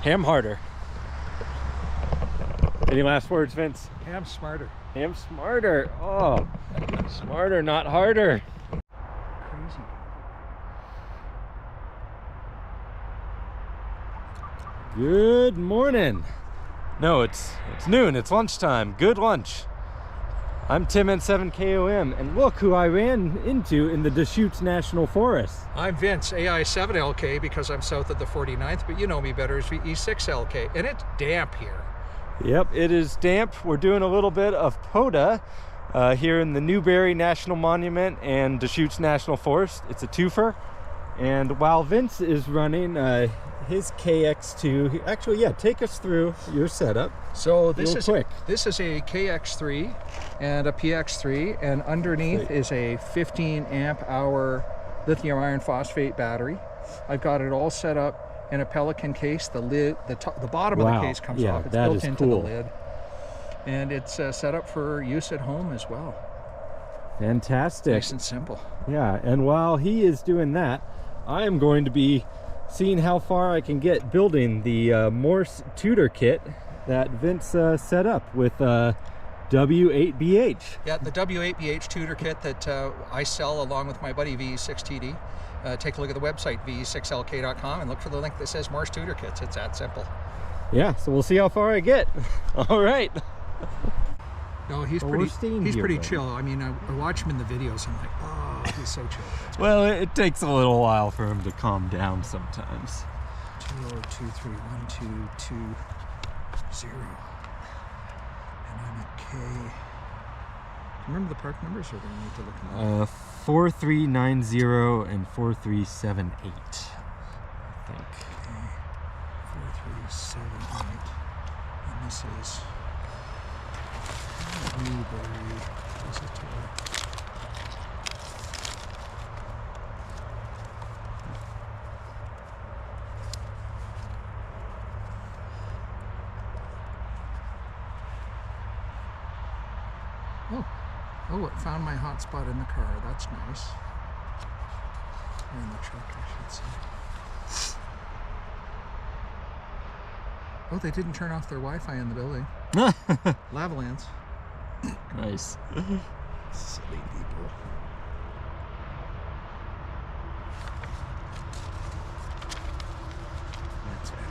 Ham harder. Any last words, Vince? Ham smarter. Ham smarter. Oh, smarter, not harder. Crazy. Good morning. No, it's noon. It's lunchtime. Good lunch. I'm Tim N7KOM, and look who I ran into in the Deschutes National Forest. I'm Vince, AI7LK, because I'm south of the 49th, but you know me better as VE6LK, and it's damp here. Yep, it is damp. We're doing a little bit of POTA here in the Newberry National Monument and Deschutes National Forest. It's a twofer. And while Vince is running his KX2, actually, yeah, take us through your setup. So this is a KX3 and a PX3, and underneath is a 15 amp hour lithium iron phosphate battery. I've got it all set up in a Pelican case. The lid, the bottom of the case comes off. It's built into the lid, and it's set up for use at home as well. Fantastic. Nice and simple. Yeah, and while he is doing that, I am going to be seeing how far I can get building the Morse Tutor kit that Vince set up with W8BH. Yeah, the W8BH tutor kit that I sell along with my buddy VE6TD. Take a look at the website, VE6LK.com, and look for the link that says Morse Tutor Kits. It's that simple. Yeah, so we'll see how far I get. All right. No, he's pretty chill. I mean, I watch him in the videos. I'm like, oh, he's so chill. Well, it takes a little while for him to calm down sometimes. 202312220. And I'm at K. Remember the park numbers, or do I need to look them up? 4390 and 4378. I think. Okay. 4378. And this is Newberry. Oh, it found my hotspot in the car. That's nice. Or in the truck, I should say. Oh, they didn't turn off their Wi-Fi in the building. Lavalands. Nice. Silly people. That's better.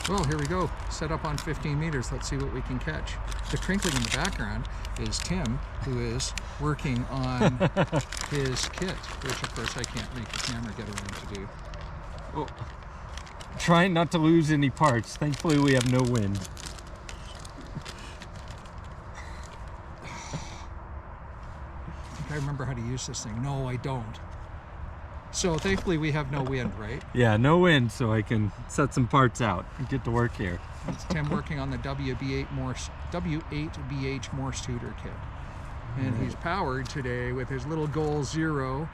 Well, here we go. Set up on 15 meters. Let's see what we can catch. The crinkling in the background is Tim, who is working on his kit, which of course I can't make the camera get around to do. Oh, trying not to lose any parts. Thankfully, we have no wind. I think I remember how to use this thing. No, I don't. So thankfully we have no wind, right? Yeah, no wind, so I can set some parts out and get to work here. It's Tim working on the W8BH Morse Tutor kit. And he's powered today with his little Goal Zero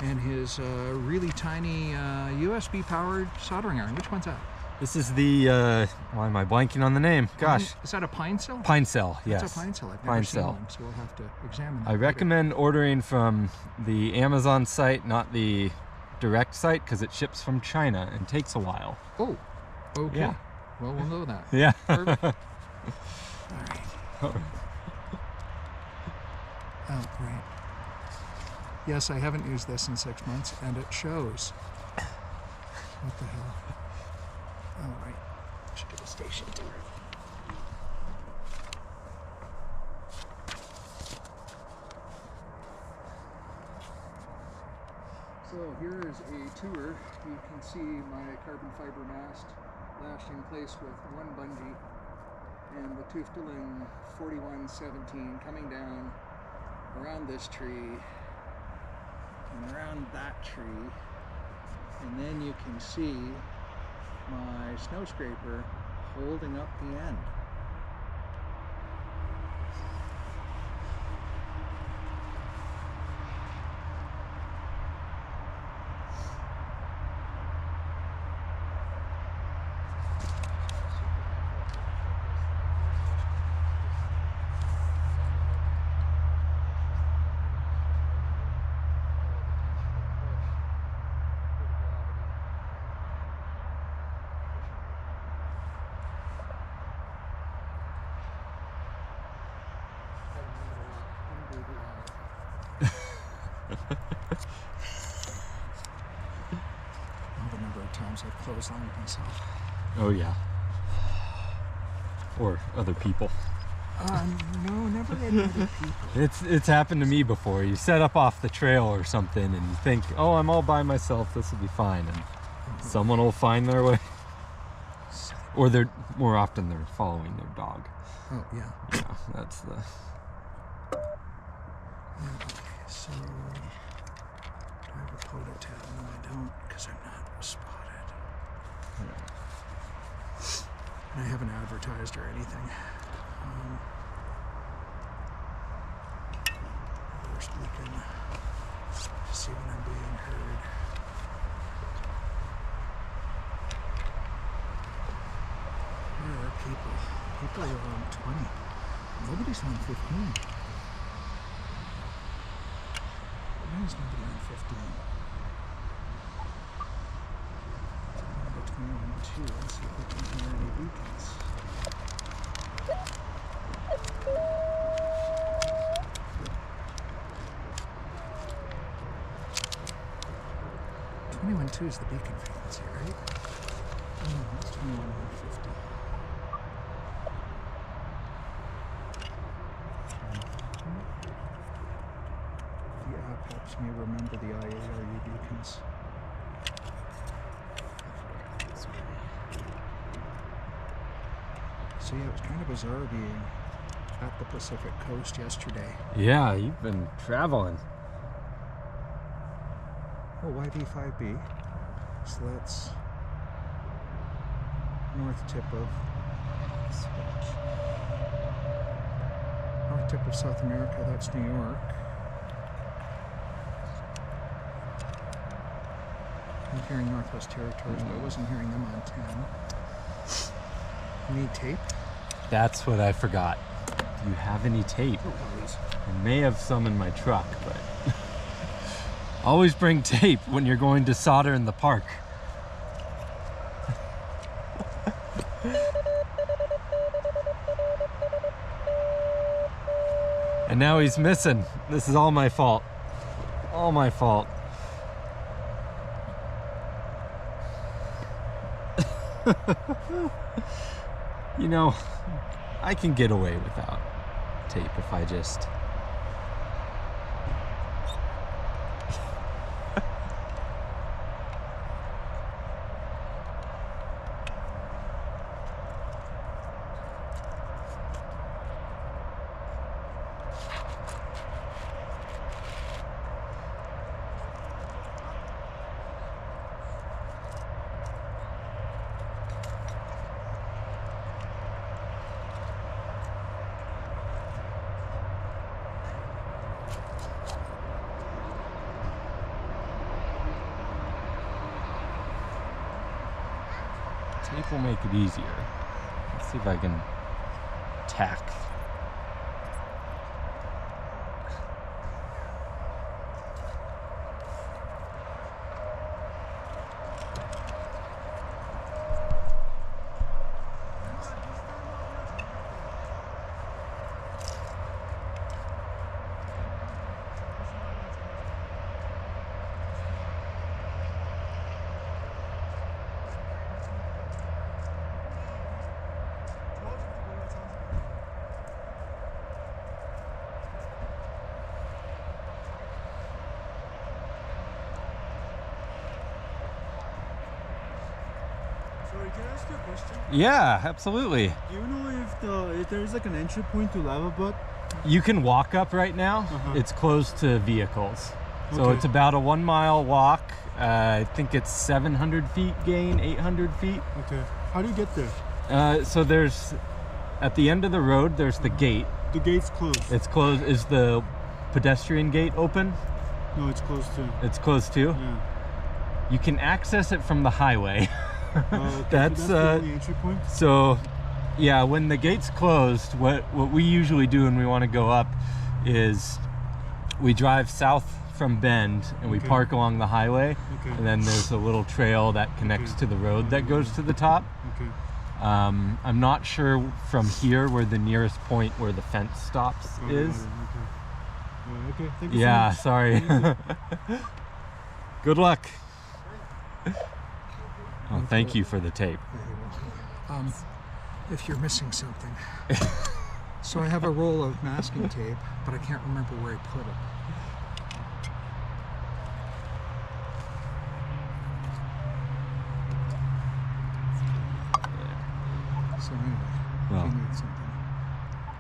and his really tiny USB powered soldering iron. Which one's that? This is the, why am I blanking on the name? Gosh. Is that a pine cell? Pine cell, yes. It's a pine cell. I've never seen one, so we'll have to examine that. I recommend ordering from the Amazon site, not the direct site, because it ships from China and takes a while. Oh, okay. Yeah. Well, we'll know that. Yeah. Perfect. All right. Oh, great. Yes, I haven't used this in 6 months, and it shows. What the hell? All right. I should get a station to it. So here is a tour. You can see my carbon fiber mast lashed in place with one bungee, and the Tufteling 4117 coming down around this tree and around that tree, and then you can see my snow scraper holding up the end. times I've clotheslined myself. Oh yeah. Or other people. No, never any other people. It's happened to me before. You set up off the trail or something and you think, oh, I'm all by myself, this will be fine, and someone will find their way. Or more often they're following their dog. Oh yeah. Yeah, that's the... Okay, so do I have a POTA tab? No, I don't, because I'm not spotted. And I haven't advertised or anything. First beacon to see when I'm being heard. Where are people? People are on 20. Nobody's on 15. Why is nobody on 15? Number 21-2. Let's see if we can hear any beacons. Two is the beacon frequency, right? Oh, that's 21-150. The app helps me remember the IARU beacons. So yeah, it was kind of bizarre being at the Pacific Coast yesterday. Yeah, you've been traveling. Oh, YV5B. So that's north tip of South America. That's New York. I'm hearing Northwest Territories, but I wasn't hearing them on 10. Need tape? That's what I forgot. Do you have any tape? Oh, please. I may have some in my truck, but always bring tape when you're going to solder in the park. And now he's missing. This is all my fault. All my fault. You know, I can get away without tape if I just... Tape will make it easier. Let's see if I can tack. Sorry, can I ask you a question? Yeah, absolutely. Do you know if there's like an entry point to Lava Butt? You can walk up right now. It's closed to vehicles. So it's about a 1 mile walk. I think it's 700 feet gain, 800 feet. Okay. How do you get there? So there's, at the end of the road, there's the gate. The gate's closed. It's closed. Is the pedestrian gate open? No, it's closed too. It's closed too? Yeah. You can access it from the highway. Okay. That's the only entry point? So yeah, when the gate's closed, what we usually do when we want to go up is we drive south from Bend and we park along the highway, and then there's a little trail that connects to the road that goes to the top. Okay. I'm not sure from here where the nearest point where the fence stops is. Okay. Thank you Yeah, so much. sorry. Good luck. Well, thank you for the tape. If you're missing something. So I have a roll of masking tape, but I can't remember where I put it. So anyway, Well, if you need something.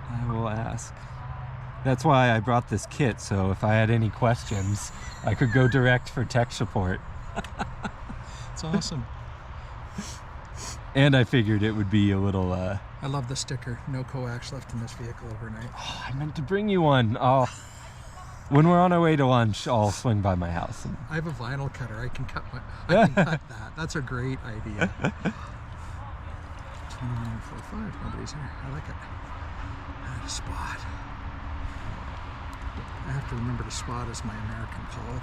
I will ask. That's why I brought this kit, so if I had any questions, I could go direct for tech support. It's awesome. And I figured it would be a little, I love the sticker, no coax left in this vehicle overnight. Oh, I meant to bring you one. Oh, when we're on our way to lunch, I'll swing by my house. And... I have a vinyl cutter, I can cut that. That's a great idea. 2145, nobody's here. I like it. I had a spot. I have to remember to spot as my American Polo.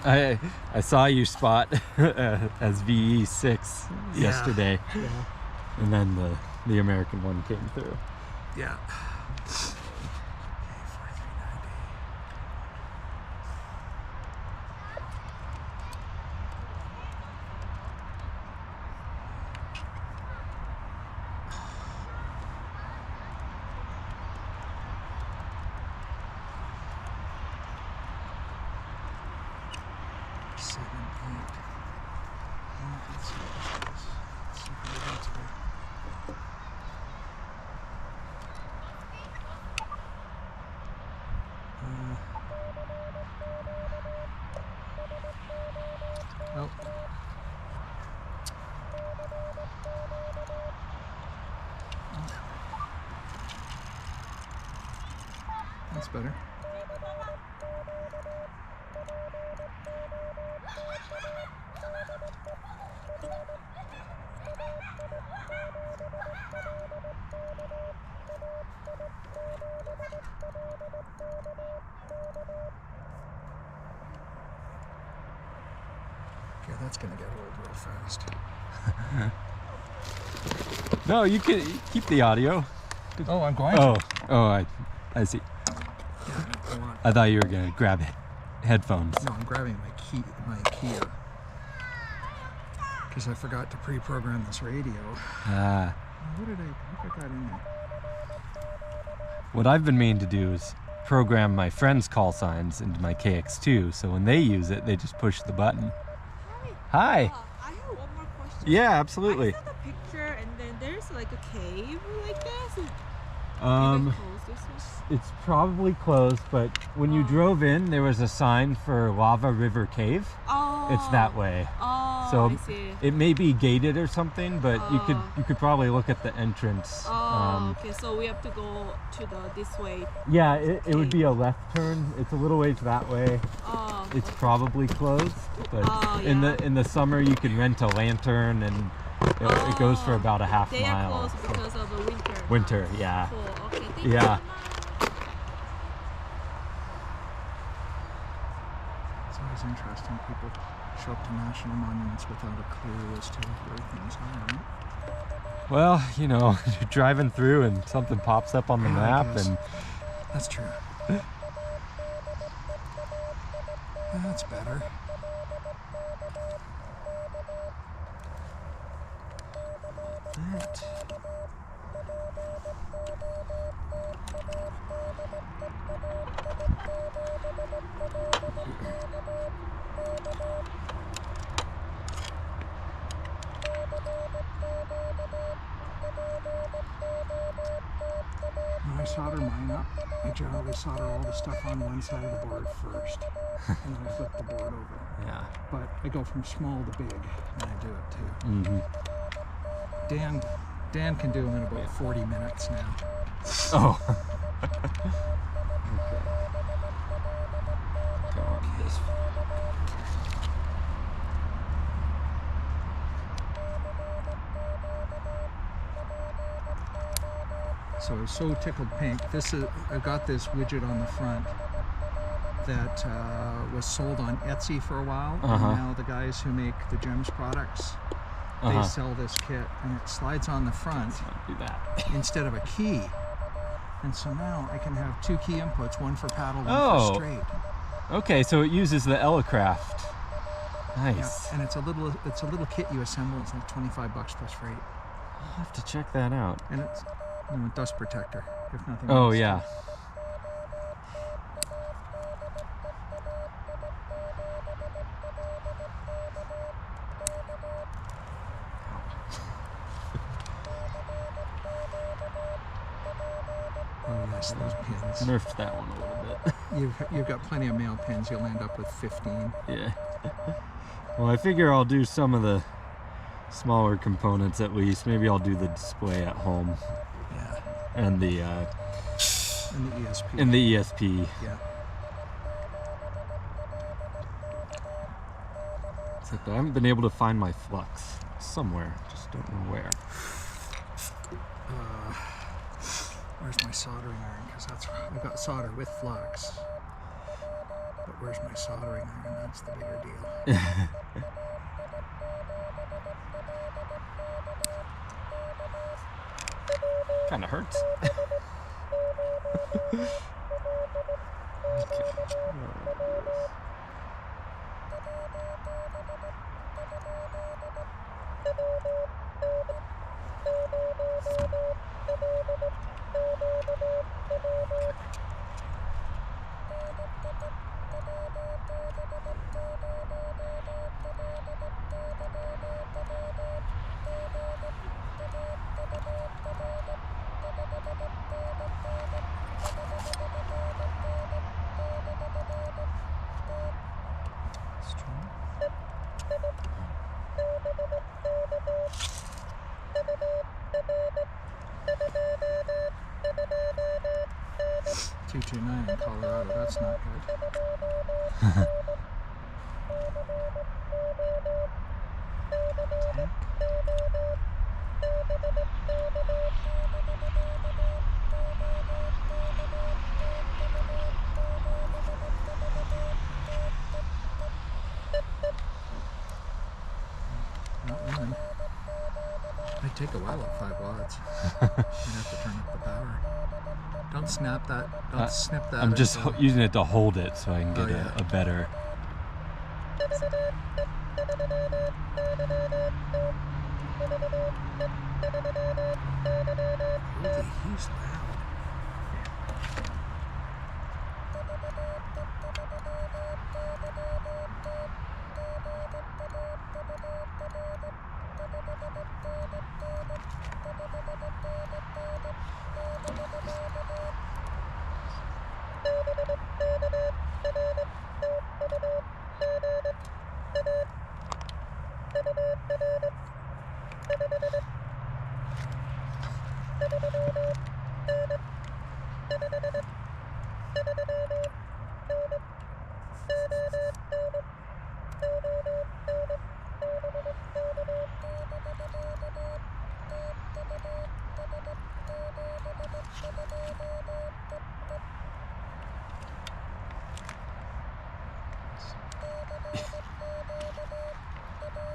I saw you spot as VE6 yesterday, and then the American one came through. Yeah. Oh. That's better. Okay, that's gonna get old real fast. No, you can keep the audio. Oh, I'm going to. I see. Yeah, I want. I thought you were gonna grab headphones. No, I'm grabbing my Kia. Because I forgot to pre-program this radio. What did I got in there? What I've been meaning to do is program my friends' call signs into my KX2, so when they use it, they just push the button. Hi. I have one more question. Yeah, absolutely. I saw the picture, and then there's like a cave like this. It's probably closed, but when you drove in, there was a sign for Lava River Cave. Oh. It's that way. Oh, So I see. it may be gated or something, but you could probably look at the entrance. Okay, so we have to go to this way. Yeah, it would be a left turn. It's a little ways that way. Oh. It's probably closed, but in the summer you can rent a lantern, and it goes for about a half They mile. are closed because of the winter. Winter, yeah. Cool. Okay, thank you Yeah. so much. It's always interesting. People show up to national monuments without a clue as to where things are, right? Well, you know, you're driving through and something pops up on the Yeah, I map, guess. and That's true. That's better. That. When I solder mine up, I generally solder all the stuff on one side of the board first, and then I flip the board over. yeah. But I go from small to big, and I do it too. Mm-hmm. Dan can do them in about 40 minutes now. Oh. Okay. Go on this. So I was so tickled pink. I got this widget on the front that was sold on Etsy for a while. And now the guys who make the GEMS products, they sell this kit, and it slides on the front Do that. instead of a key. And so now I can have two key inputs, one for paddle, one Oh. for straight. Okay, so it uses the L-craft. Nice. Yeah, and it's a little kit you assemble. It's like $25 plus freight. I'll have to check that out. And it's dust protector, if nothing Oh else. yeah. Oh yes, those pins. Nerfed that one a little bit. You've got plenty of male pins. You'll end up with 15. Yeah. Well, I figure I'll do some of the smaller components at least. Maybe I'll do the display at home. Yeah. And the ESP. and the ESP. Yeah. Except I haven't been able to find my flux somewhere. Just don't know where. Where's my soldering iron? Because I've got solder with flux. But where's my soldering iron? That's the bigger deal. Kind of hurts. .229 in Colorado. That's not good. Not one. It'd take a while at 5 watts. You'd have to turn up the power. Don't snap that. Don't snip that. I'm just using it to hold it so I can get yeah. a better. Holy, he's loud.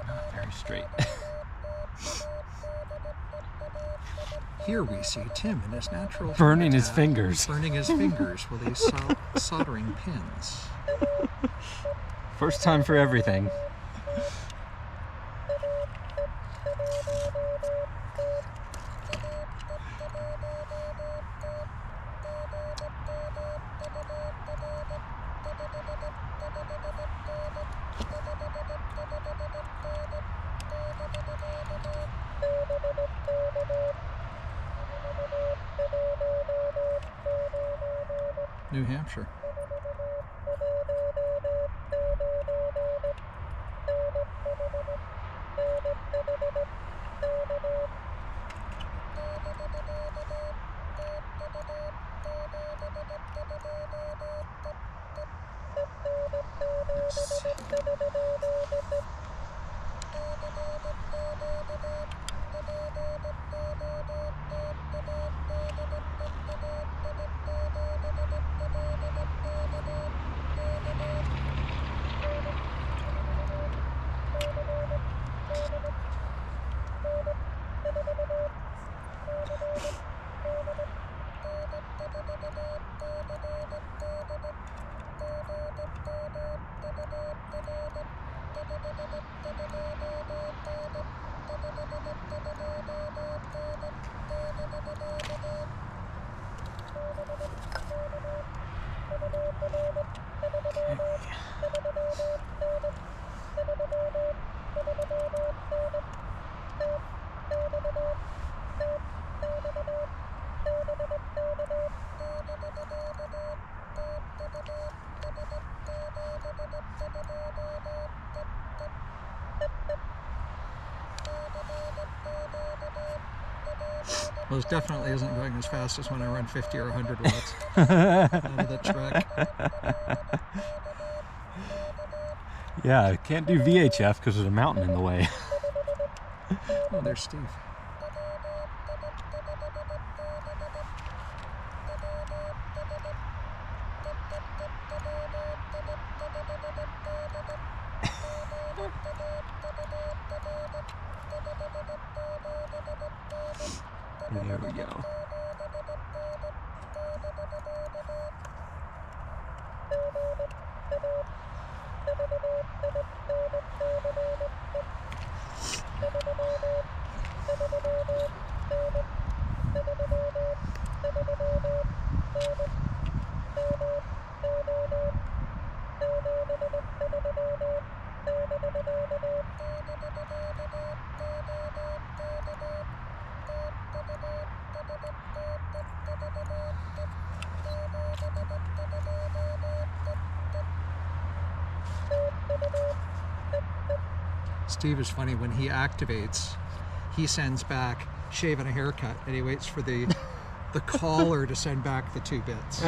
Not very straight. Here we see Tim in his natural Burning his habitat, fingers. burning his fingers with these soldering pins. First time for everything. New Hampshire. Well, it definitely isn't going as fast as when I run 50 or 100 watts out of the truck. Yeah, I can't do VHF because there's a mountain in the way. Oh, there's Steve. There we go. Steve is funny. When he activates, he sends back shave and a haircut, and he waits for the caller to send back the 2 bits.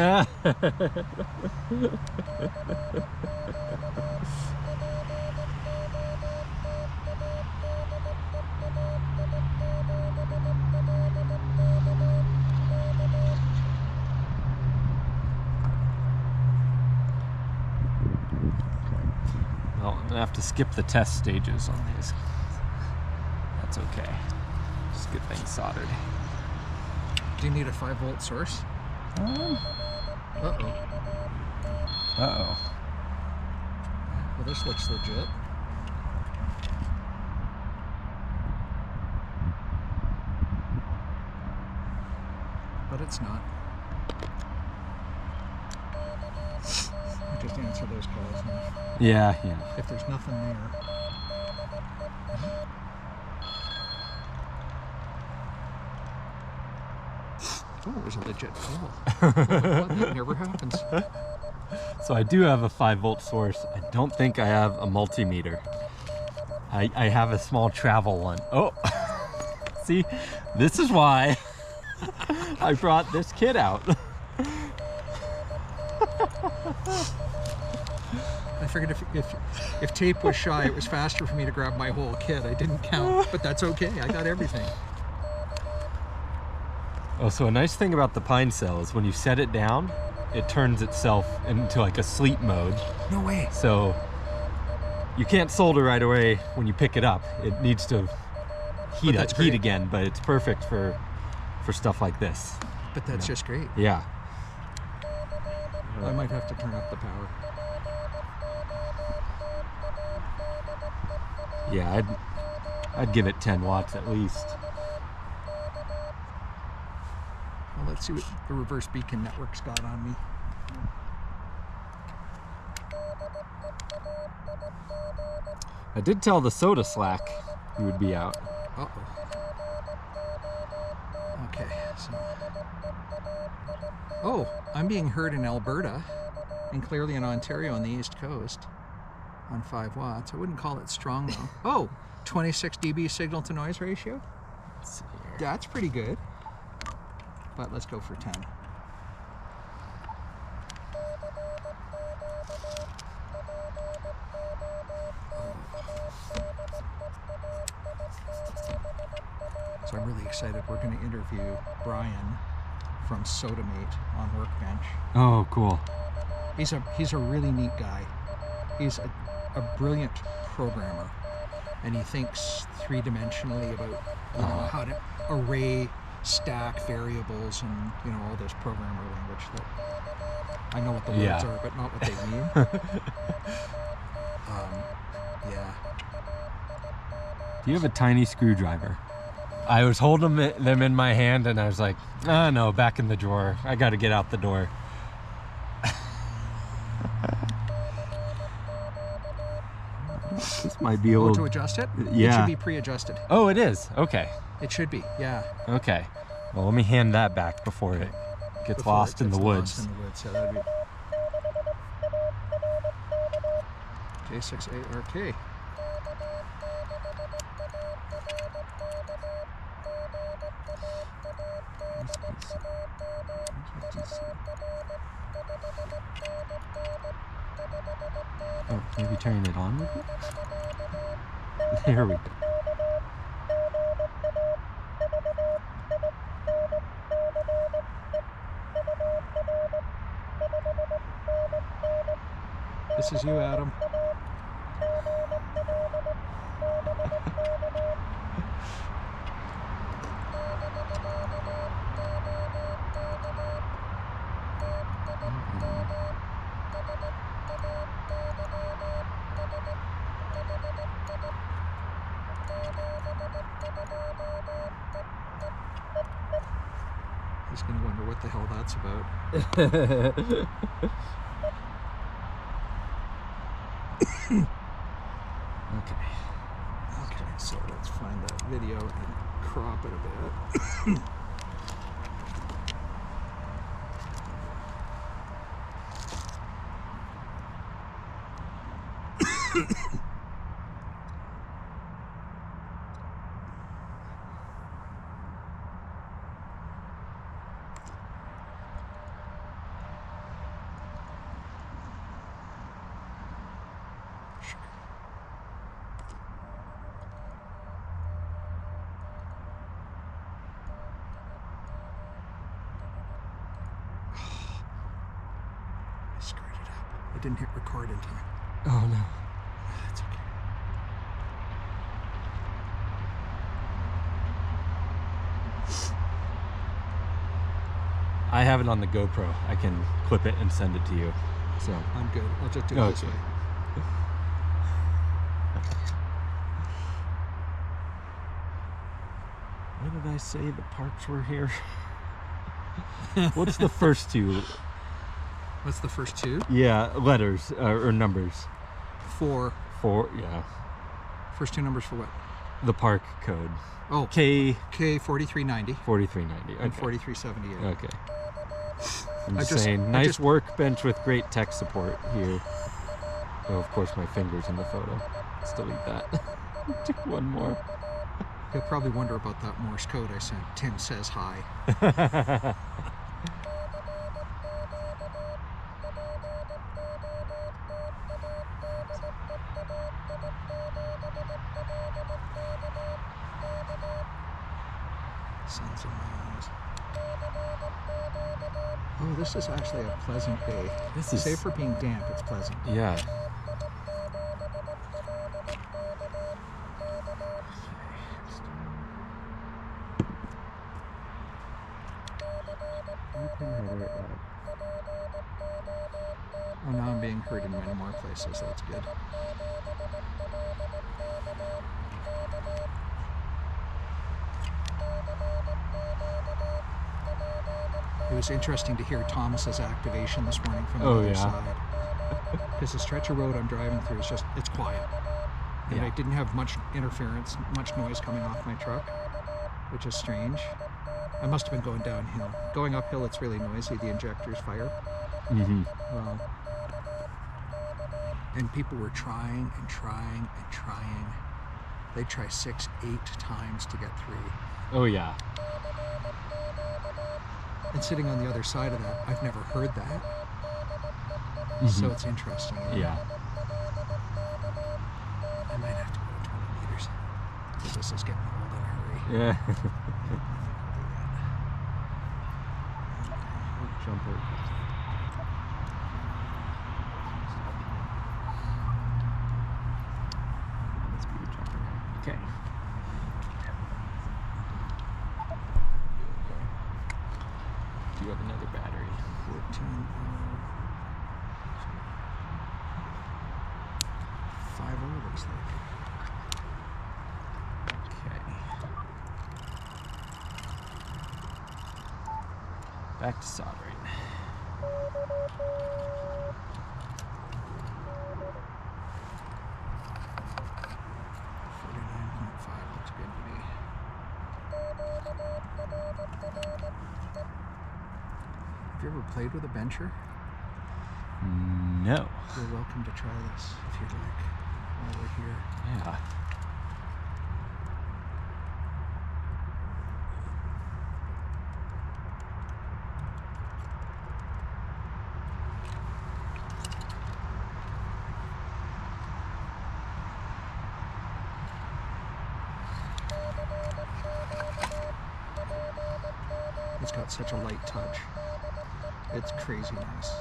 Well, I'm gonna have to skip the test stages on these. That's okay. Just get things soldered. Do you need a 5-volt source? Uh-oh. Uh-oh. Well, this looks legit. But it's not. I just answer those calls now. Yeah. If there's nothing there. Oh, there's a legit call. That never happens. So I do have a 5-volt source. I don't think I have a multimeter. I have a small travel one. Oh, see, this is why I brought this kit out. I figured if tape was shy, it was faster for me to grab my whole kit. I didn't count, but that's okay. I got everything. Oh, so a nice thing about the pine cell is when you set it down, it turns itself into like a sleep mode. No way. So you can't solder right away when you pick it up. It needs to heat again, but it's perfect for stuff like this. But that's just great. Yeah. I might have to turn up the power. Yeah, I'd give it 10 watts at least. Well, let's see what the reverse beacon network's got on me. I did tell the soda slack you would be out. Uh-oh. Okay, so... Oh, I'm being heard in Alberta and clearly in Ontario on the East Coast on 5 watts. I wouldn't call it strong though. Oh, 26 dB signal to noise ratio? Let's see here. That's pretty good. But let's go for 10. So I'm really excited. We're going to interview Brian from Sodamate on Workbench. Oh, cool. He's a really neat guy. He's a brilliant programmer, and he thinks three-dimensionally about how to array stack variables and all this programmer language that I know what the words are, but not what they mean. Yeah. Do you have a tiny screwdriver? I was holding them in my hand and I was like, oh no, back in the drawer. I got to get out the door. This might be a little... to adjust it? Yeah. It should be pre-adjusted. Oh, it is? Okay. It should be, yeah. Okay. Well, let me hand that back before it gets Before lost it in the gets woods. lost in the woods. Yeah, that'd be... K6ARK. Oh, maybe turning it on with it? There we go. This is you, Adam. He's going to wonder what the hell that's about. Okay, so let's find that video and crop it a bit. Screwed it up. I didn't hit record in time. Oh no. That's okay. I have it on the GoPro. I can clip it and send it to you. So I'm good. I'll just do it this way. What did I say the parks were here? What's the first two? What's the first two? Yeah, letters or numbers. 4. 4, yeah. First two numbers for what? The park code. Oh, K K4390 4390. Okay. and 4378. Okay. I'm just saying, nice workbench with great tech support here. Oh, of course, my finger's in the photo. Let's delete that. Do one more. You'll probably wonder about that Morse code I sent. Tim says hi. Sons and moms. Oh, this is actually a pleasant day. This is... Save for being damp, it's pleasant. Yeah. Oh, now I'm being heard in many more places. That's good. It was interesting to hear Thomas's activation this morning from the other side. Because the stretch of road I'm driving through is just, it's quiet. And I didn't have much interference, much noise coming off my truck, which is strange. I must have been going downhill. Going uphill, it's really noisy. The injectors fire. Mm-hmm. And people were trying and trying and trying. They'd try 6, 8 times to get through. Oh, yeah. And sitting on the other side of that, I've never heard that. Mm-hmm. So it's interesting. Yeah. I might have to go 20 meters. Because this is getting old in a hurry. Yeah. Jumper. Let's be a jumper. Okay. Do you have another battery? 14. 50 looks like. Back to soldering. 49.5 looks good to me. Have you ever played with a bencher? No. You're welcome to try this if you'd like while we're here. Yeah. It's got such a light touch. It's crazy nice.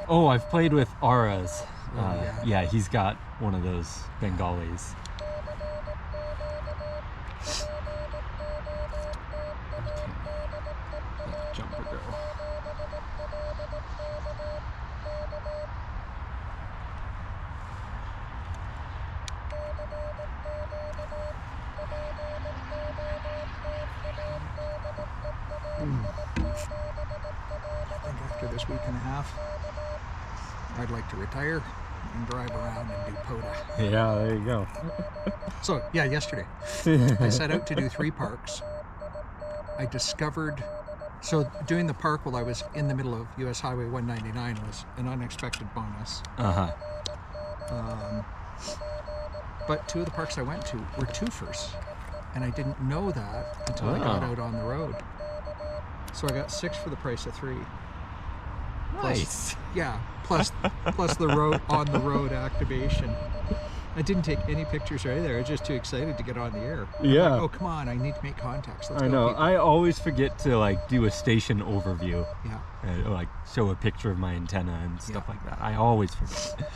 Oh, I've played with Ara's. Yeah. Yeah, he's got one of those Bengalis. Let the jumper go. I think after this week and a half, I'd like to retire and drive around and do POTA. Yeah, there you go. So, yeah, yesterday, I set out to do 3 parks. I discovered, so doing the park while I was in the middle of US Highway 199 was an unexpected bonus. Uh-huh. But 2 of the parks I went to were twofers, and I didn't know that until I got out on the road. So I got 6 for the price of 3. Nice. Plus the road on the road activation. I didn't take any pictures right there. I was just too excited to get on the air. Yeah. Like, oh, come on, I need to make contacts. Let's I go, know. people. I always forget to like do a station overview. Yeah. Or like show a picture of my antenna and stuff like that. I always forget.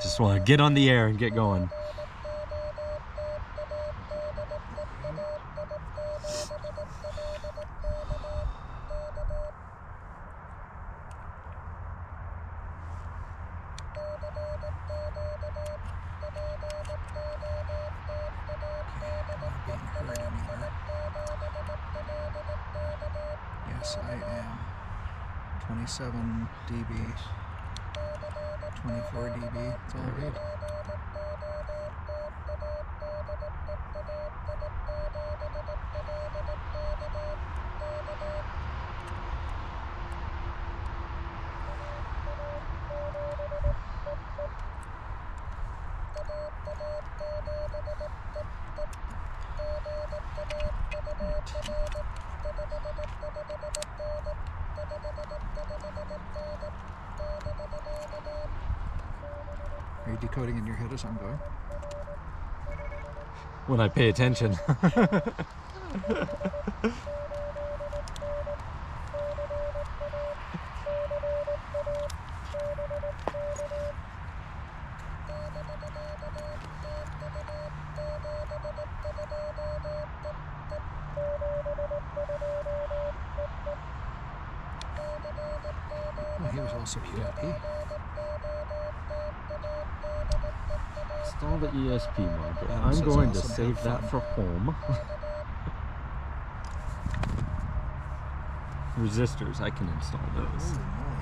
Just want to get on the air and get going. Yes, I am. 27 dB, 24 dB. It's all good. Are you decoding in your head as I'm going? When I pay attention. Oh, he was also QLP. Install the ESP module. Adam I'm says going to awesome, save have that fun. for home. Resistors, I can install those. Holy moly.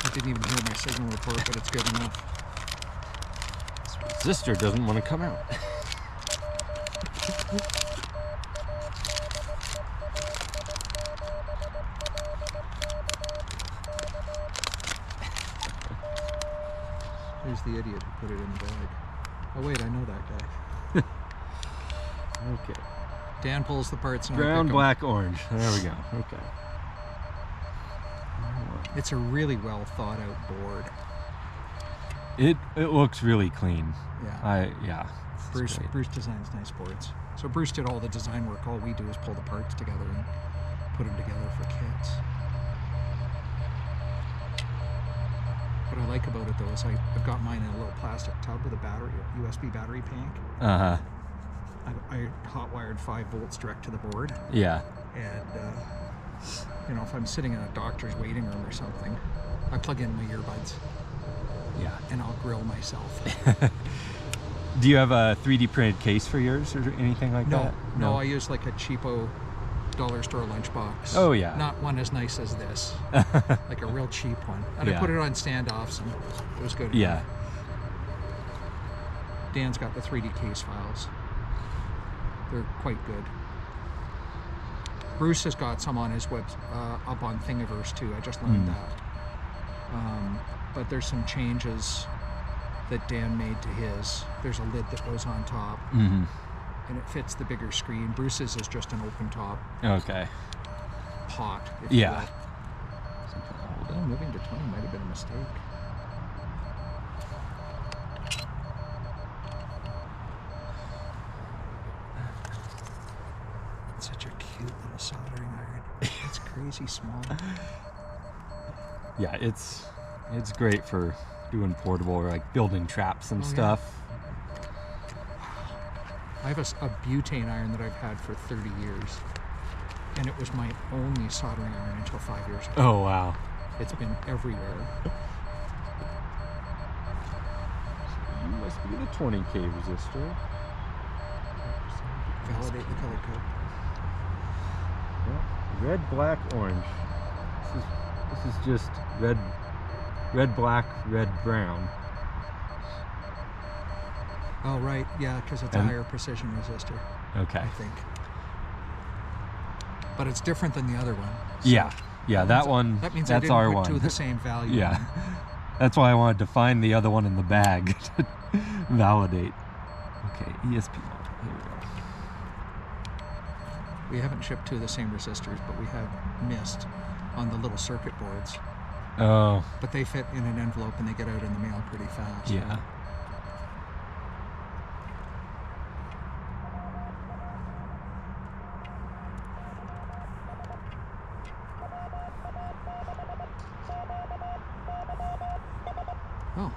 I didn't even hear my signal report, but it's good enough. This resistor doesn't want to come out. Here's the idiot who put it in the bag. Oh wait, I know that guy. Okay. Dan pulls the parts and I Brown, pick 'em. black, orange. There we go. Okay. It's a really well thought out board. It looks really clean. Yeah. Yeah. Bruce designs nice boards. So Bruce did all the design work. All we do is pull the parts together and put them together for kits. What I like about it though is I've got mine in a little plastic tub with a USB battery tank. Uh-huh. I hot wired 5 volts direct to the board. Yeah. And you know, if I'm sitting in a doctor's waiting room or something, I plug in my earbuds. Yeah. And I'll grill myself. Do you have a 3D printed case for yours or anything like that? No, I use like a cheapo dollar store lunchbox. Oh yeah. Not one as nice as this. Like a real cheap one. And I Yeah. put it on standoffs and it was good. Yeah. Dan's got the 3D case files. They're quite good. Bruce has got some on his web, up on Thingiverse too. I just learned that. But there's some changes that Dan made to his. There's a lid that goes on top, and it fits the bigger screen. Bruce's is just an open top Okay. pot. If Yeah. you will. Oh, moving to 20 might have been a mistake. It's such a cute little soldering iron. It's crazy small. Yeah, it's great for doing portable or like building traps and Oh, yeah. stuff. I have a butane iron that I've had for 30 years, and it was my only soldering iron until 5 years ago. Oh wow. It's been everywhere. You must be the 20K resistor. Validate the color code. Yeah. Red, black, orange. This is just red, black, red, brown. Oh, right. Yeah, because it's a And- higher precision resistor, Okay. I think. But it's different than the other one. So Yeah, that one, That means I that's didn't our put one. two of the same value. Yeah. in. That's why I wanted to find the other one in the bag to validate. Okay, ESP mode. Here we go. We haven't shipped two of the same resistors, but we have missed on the little circuit boards. Oh, But they fit in an envelope and they get out in the mail pretty fast. yeah. Oh.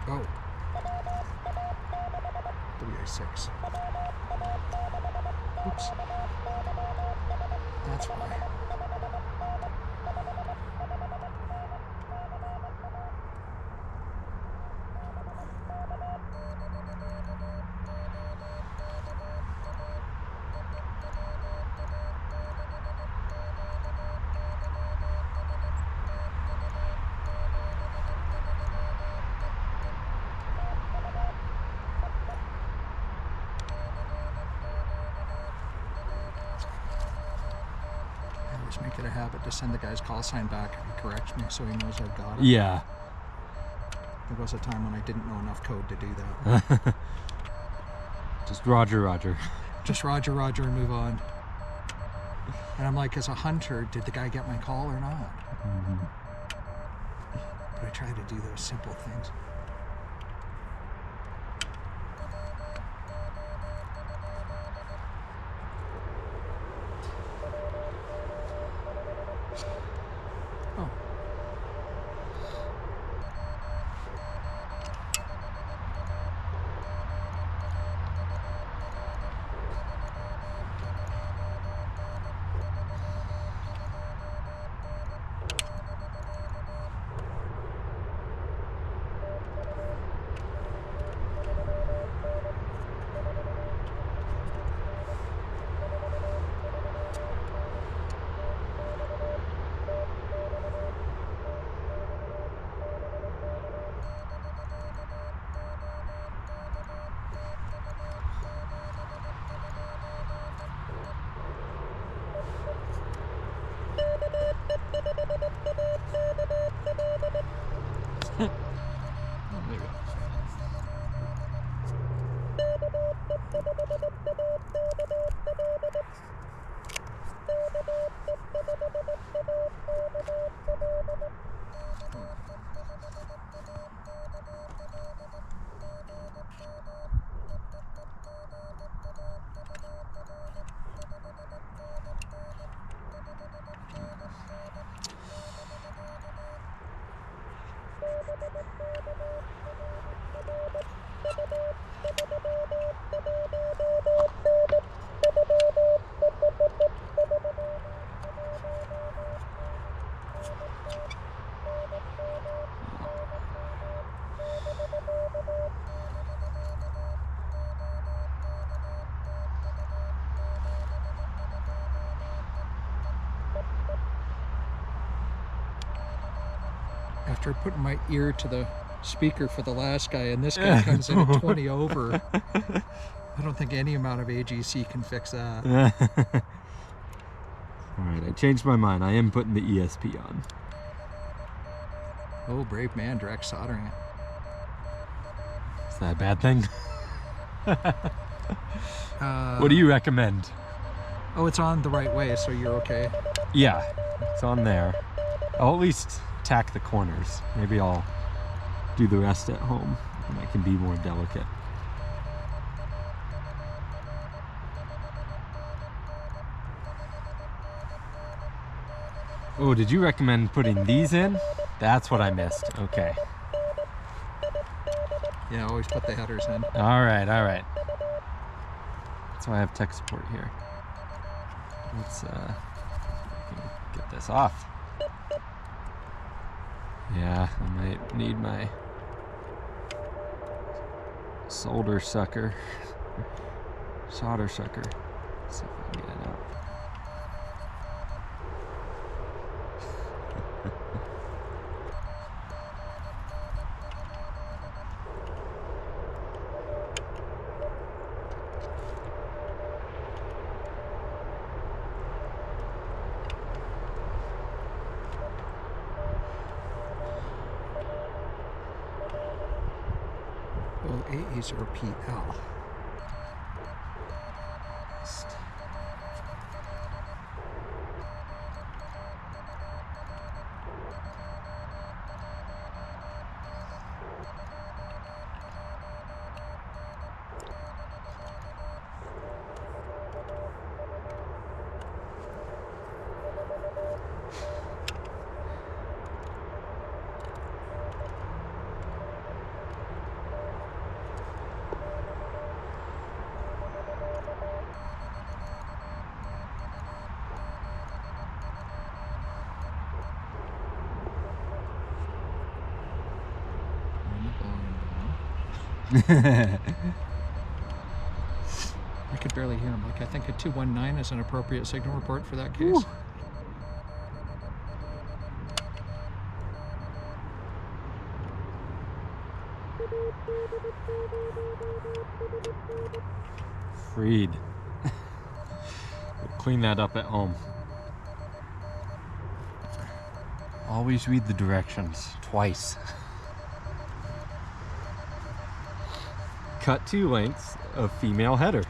Oh. WA6. Oops. That's why. I always make it a habit to send the guy's call sign back if he corrects me so he knows I've got it. Yeah. There was a time when I didn't know enough code to do that. Just Roger, Roger. Just Roger, Roger, and move on. And I'm like, as a hunter, did the guy get my call or not? But I try to do those simple things. Oh. After putting my ear to the speaker for the last guy, and this guy comes in at 20 over. I don't think any amount of AGC can fix that. All right, I changed my mind. I am putting the ESP on. Oh, brave man, direct soldering it. Is that a bad thing? What do you recommend? Oh, it's on the right way, so you're okay. Yeah, it's on there. I'll at least tack the corners. Maybe I'll do the rest at home and I can be more delicate. Oh, did you recommend putting these in? That's what I missed. Okay. Yeah, always put the headers in. All right, all right. That's why I have tech support here. Let's get this off. Yeah, I might need my solder sucker, solder sucker. Let's see if I can get it out. A8HB. I could barely hear him. Like, I think a 219 is an appropriate signal report for that case. Ooh. Freed. We'll clean that up at home. Always read the directions twice. Cut 2 lengths of female header,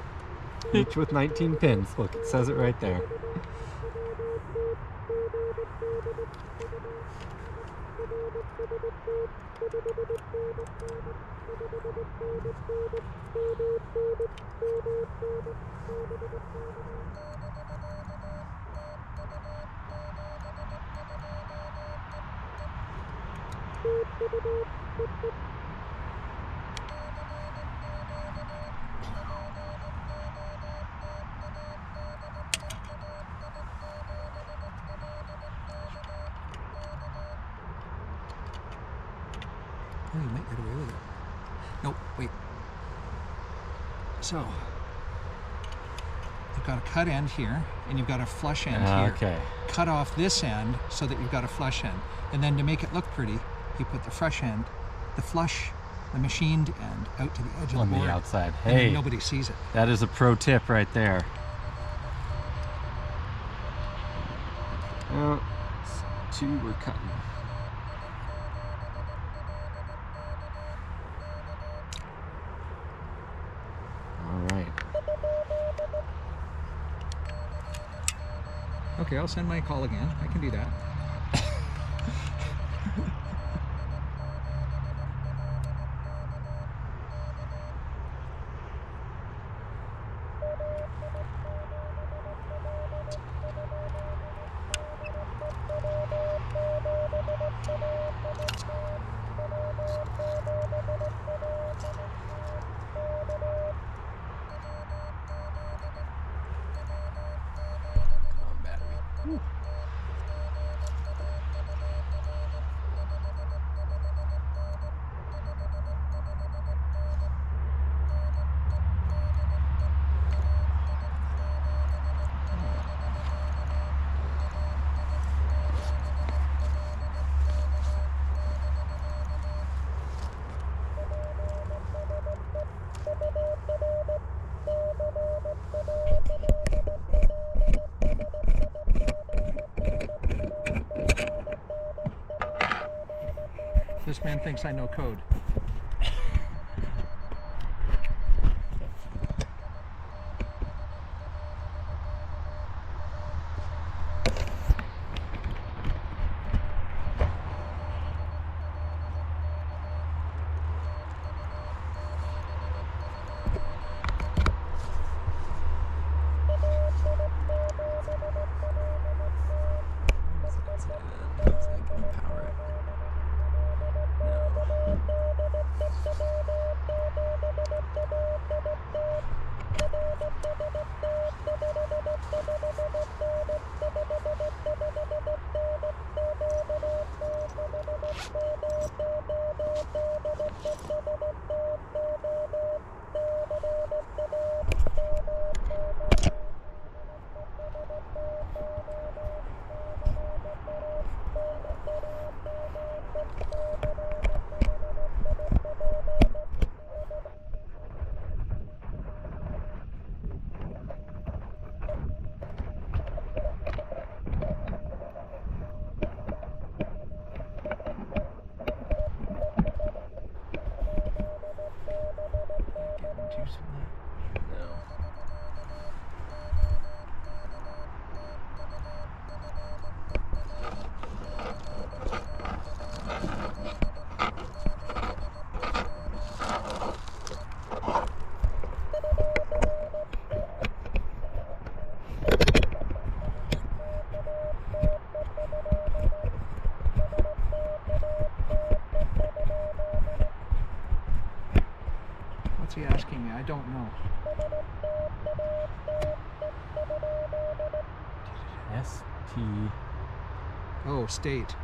each with 19 pins. Look, it says it right there. Oh, you might get away with it. Nope, wait. So, you've got a cut end here, and you've got a flush end here. Okay. Cut off this end so that you've got a flush end. And then to make it look pretty, you put the flush end, the machined end out to the edge of the board. On the outside. And Hey, then nobody sees it. that is a pro tip right there. Oh, 2 we're cutting. Okay, I'll send my call again. I can do that. thinks I know code. What's he asking me? I don't know. ST. Oh, state.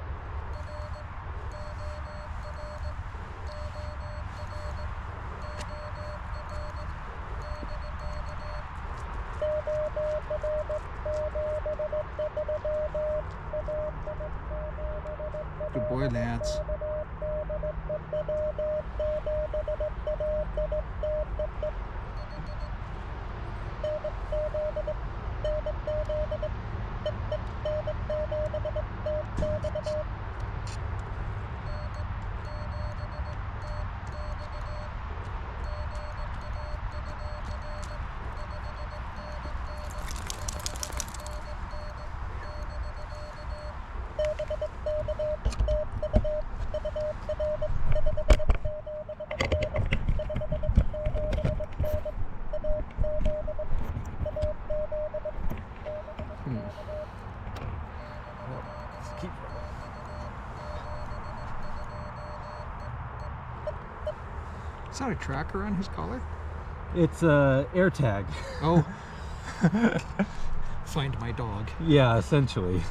Good boy, Lance. Is that a tracker on his collar? It's a air tag. Oh. Find my dog. Yeah, essentially.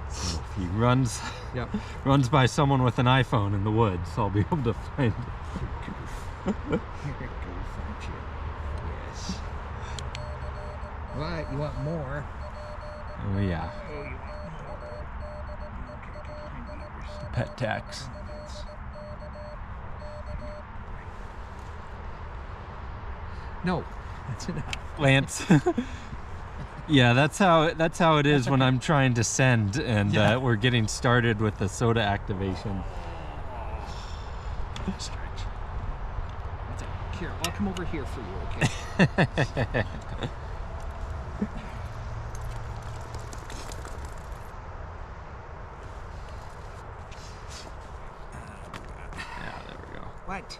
So if he runs by someone with an iPhone in the woods, I'll be able to find it. You're a goof, aren't you? Yes. What? You want more? Oh yeah. Oh, you want more? Okay, get behind the ears. Pet tax. No, that's enough. Lance. Yeah, that's how it is when I'm trying to send and we're getting started with the SOTA activation. Stretch. That's it. Here, I'll come over here for you, okay? Yeah, there we go. What?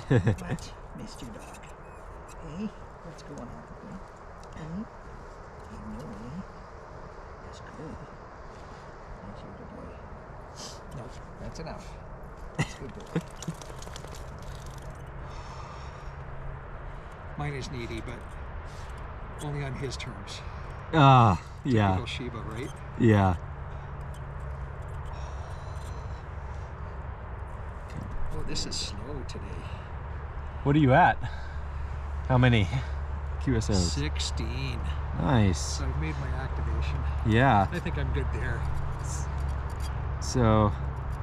What, Mr. Dog? Hey, what's going on with me? Hey? Hey, no, eh? That's good. That's your good boy. Nope, that's enough. That's good boy. Mine is needy, but only on his terms. Ah, yeah. Typical Shiba, right? Yeah. Oh, this is slow today. What are you at? How many QSOs? 16. Nice. So I've made my activation. Yeah. I think I'm good there. So.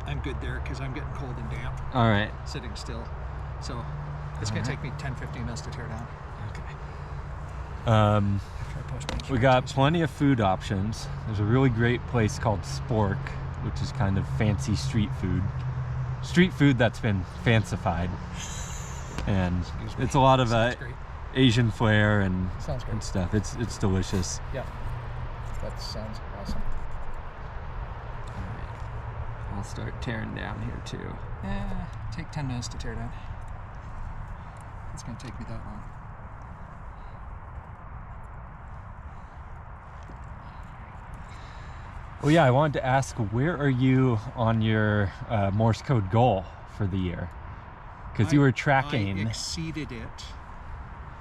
I'm good there because I'm getting cold and damp. All right. Sitting still. So it's going to take me 10-15 minutes to tear down. Okay. After I post my We got plenty of food options. There's a really great place called Spork which is kind of fancy street food. Street food that's been fancified. And it's a lot of Asian flair and stuff. It's delicious. Yeah, that sounds awesome. I'll start tearing down here too. Yeah, take 10 minutes to tear down. It's gonna take me that long. Well, yeah, I wanted to ask, where are you on your Morse code goal for the year? Because you were tracking. I exceeded it.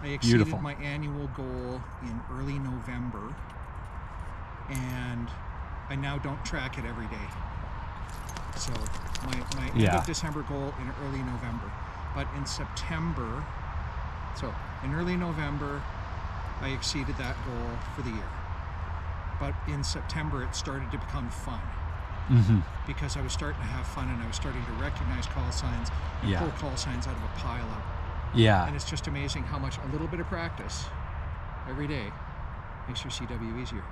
I exceeded my annual goal in early November, and I now don't track it every day. So my end of December goal in early November. But in September, so in early November, I exceeded that goal for the year. But in September, it started to become fun. Because I was starting to have fun, and I was starting to recognize call signs and pull call signs out of a pile up. Yeah. And it's just amazing how much a little bit of practice every day makes your CW easier.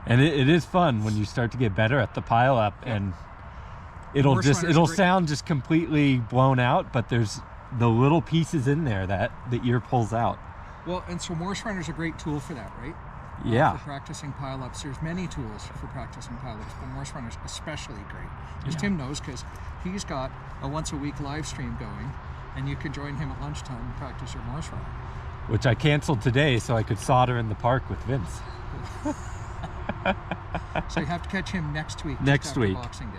And it is fun when you start to get better at the pile up, and it'll sound just completely blown out, but there's the little pieces in there that the ear pulls out. Well, and so Morse Runner is a great tool for that, right? Yeah. For practicing pile-ups. There's many tools for practicing pile-ups, but Morse Runner is especially great. As Tim knows, because he's got a once-a-week live stream going, and you can join him at lunchtime and practice your Morse Runner. Which I canceled today so I could solder in the park with Vince. So you have to catch him next week. Next week. Boxing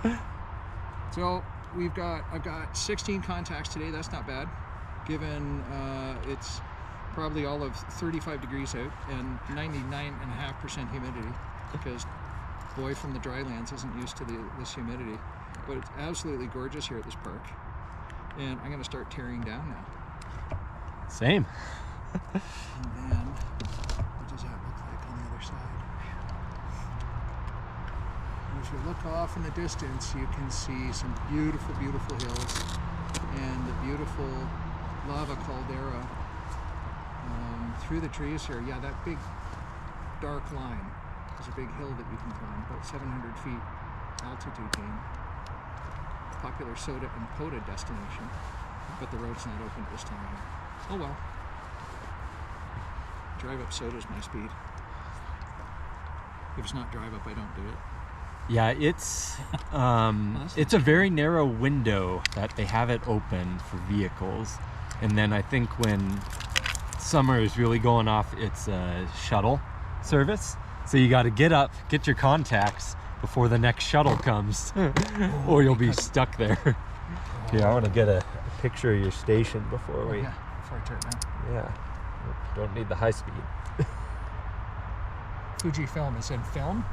Day. So I've got 16 contacts today. That's not bad, given it's probably all of 35 degrees out and 99.5% humidity, because boy from the drylands isn't used to this humidity. But it's absolutely gorgeous here at this park, and I'm going to start tearing down now. Same. And then what does that look like on the other side? As you look off in the distance, you can see some beautiful, beautiful hills and the beautiful lava caldera through the trees here. Yeah, that big dark line is a big hill that you can climb, about 700 feet altitude gain. Popular soda and POTA destination, but the road's not open at this time. Oh well. Drive up soda's my speed. If it's not drive up, I don't do it. Yeah, it's a very narrow window that they have it open for vehicles, and then I think when summer is really going off, it's a shuttle service. So you got to get up, get your contacts before the next shuttle comes, or you'll be stuck there. Here, I want to get a picture of your station before before I turn it down. Yeah, don't need the high speed. Fujifilm is in film?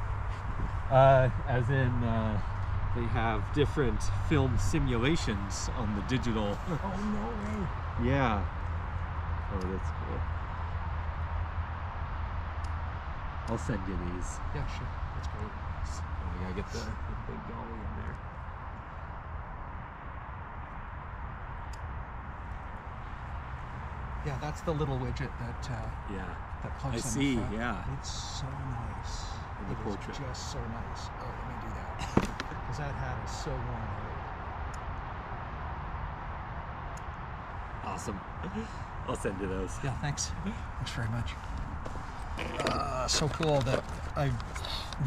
As in, they have different film simulations on the digital. Oh, no way. Yeah. Oh, that's cool. I'll send you these. Yeah, sure. That's great. We gotta get the big dolly in there. Yeah, that's the little widget that that plugs in the front. Yeah. It's so nice. In the portrait. Just so nice. Oh, let me do that. Because that hat is so warm. Awesome. I'll send you those. Yeah, thanks. Thanks very much. So cool that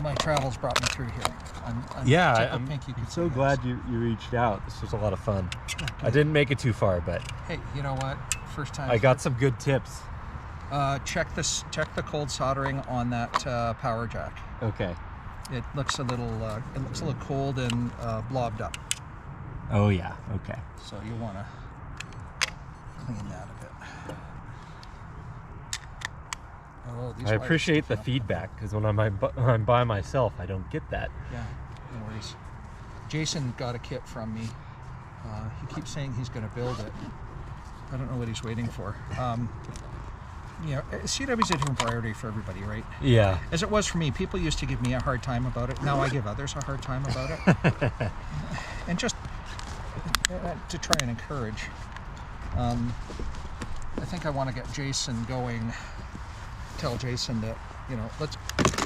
my travels brought me through here. I'm so glad you reached out. This was a lot of fun. Okay. I didn't make it too far, but hey, you know what? First time. I got some good tips. Check the cold soldering on that power jack. Okay. It looks a little cold and blobbed up. Oh yeah. Okay. So you want to clean that a bit. Oh, I appreciate the feedback, because when I'm by myself, I don't get that. Yeah, no worries. Jason got a kit from me. He keeps saying he's going to build it. I don't know what he's waiting for. You know, CW's a different priority for everybody, right? Yeah. As it was for me. People used to give me a hard time about it. Now I give others a hard time about it. And just to try and encourage. I think I want to get Jason going. Tell Jason that, you know, let's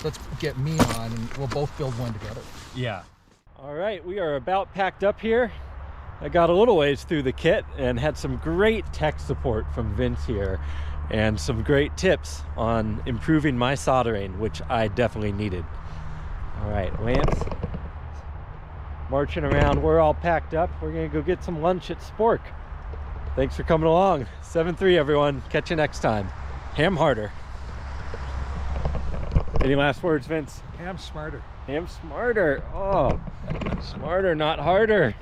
let's get me on and we'll both build one together. Yeah. All right, we are about packed up here. I got a little ways through the kit and had some great tech support from Vince here and some great tips on improving my soldering, which I definitely needed. All right, Lance, marching around. We're all packed up. We're gonna go get some lunch at Spork. Thanks for coming along. 7-3, everyone. Catch you next time. Ham harder. Any last words, Vince? Ham smarter. Ham smarter. Oh, smarter, not harder.